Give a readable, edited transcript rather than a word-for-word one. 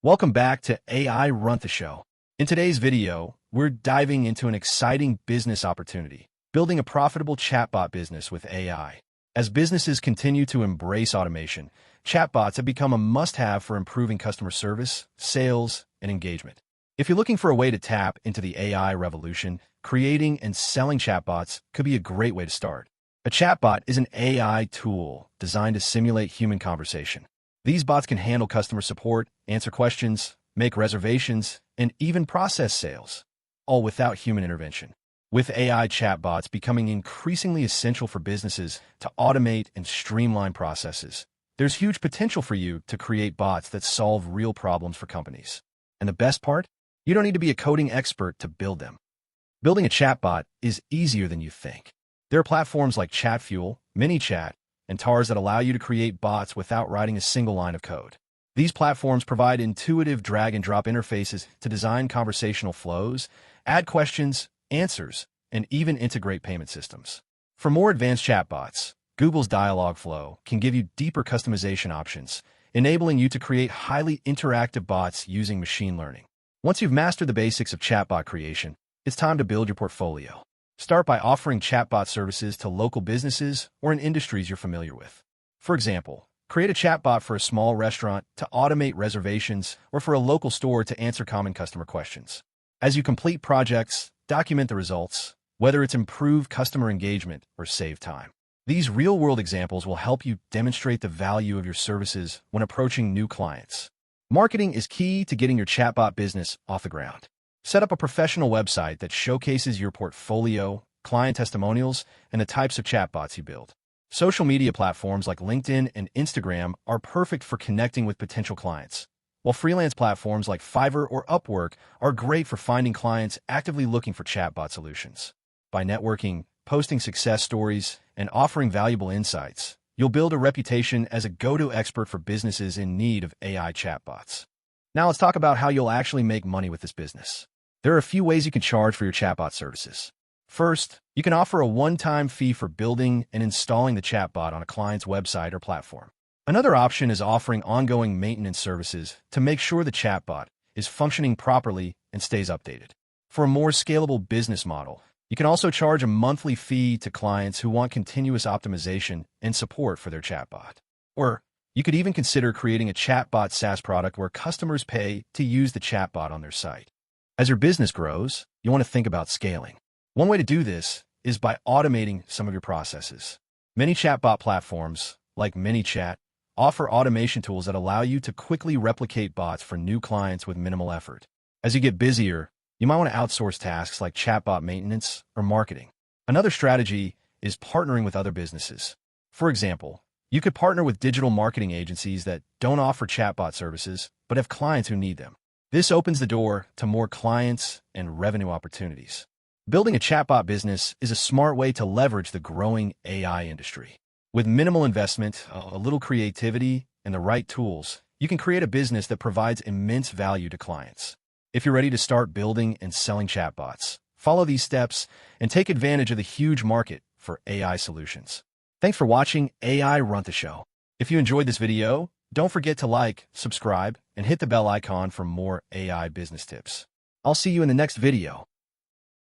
Welcome back to AI Run the Show. In today's video, we're diving into an exciting business opportunity, building a profitable chatbot business with AI. As businesses continue to embrace automation, chatbots have become a must-have for improving customer service, sales, and engagement. If you're looking for a way to tap into the AI revolution, creating and selling chatbots could be a great way to start. A chatbot is an AI tool designed to simulate human conversation. These bots can handle customer support, answer questions, make reservations, and even process sales, all without human intervention. With AI chatbots becoming increasingly essential for businesses to automate and streamline processes, there's huge potential for you to create bots that solve real problems for companies. And the best part? You don't need to be a coding expert to build them. Building a chatbot is easier than you think. There are platforms like ChatFuel, MiniChat, and TARs that allow you to create bots without writing a single line of code. These platforms provide intuitive drag-and-drop interfaces to design conversational flows, add questions, answers, and even integrate payment systems. For more advanced chatbots, Google's Dialogflow can give you deeper customization options, enabling you to create highly interactive bots using machine learning. Once you've mastered the basics of chatbot creation, it's time to build your portfolio. Start by offering chatbot services to local businesses or in industries you're familiar with. For example, create a chatbot for a small restaurant to automate reservations or for a local store to answer common customer questions. As you complete projects, document the results, whether it's improve customer engagement or save time. These real-world examples will help you demonstrate the value of your services when approaching new clients. Marketing is key to getting your chatbot business off the ground. Set up a professional website that showcases your portfolio, client testimonials, and the types of chatbots you build. Social media platforms like LinkedIn and Instagram are perfect for connecting with potential clients, while freelance platforms like Fiverr or Upwork are great for finding clients actively looking for chatbot solutions. By networking, posting success stories, and offering valuable insights, you'll build a reputation as a go-to expert for businesses in need of AI chatbots. Now let's talk about how you'll actually make money with this business. There are a few ways you can charge for your chatbot services. First, you can offer a one-time fee for building and installing the chatbot on a client's website or platform. Another option is offering ongoing maintenance services to make sure the chatbot is functioning properly and stays updated. For a more scalable business model, you can also charge a monthly fee to clients who want continuous optimization and support for their chatbot. Or you could even consider creating a chatbot SaaS product where customers pay to use the chatbot on their site. As your business grows, you want to think about scaling. One way to do this is by automating some of your processes. Many chatbot platforms, like MiniChat, offer automation tools that allow you to quickly replicate bots for new clients with minimal effort. As you get busier, you might want to outsource tasks like chatbot maintenance or marketing. Another strategy is partnering with other businesses. For example, you could partner with digital marketing agencies that don't offer chatbot services but have clients who need them. This opens the door to more clients and revenue opportunities. Building a chatbot business is a smart way to leverage the growing AI industry. With minimal investment, a little creativity, and the right tools, you can create a business that provides immense value to clients. If you're ready to start building and selling chatbots, follow these steps and take advantage of the huge market for AI solutions. Thanks for watching AI Run the Show. If you enjoyed this video, don't forget to like, subscribe, and hit the bell icon for more AI business tips. I'll see you in the next video.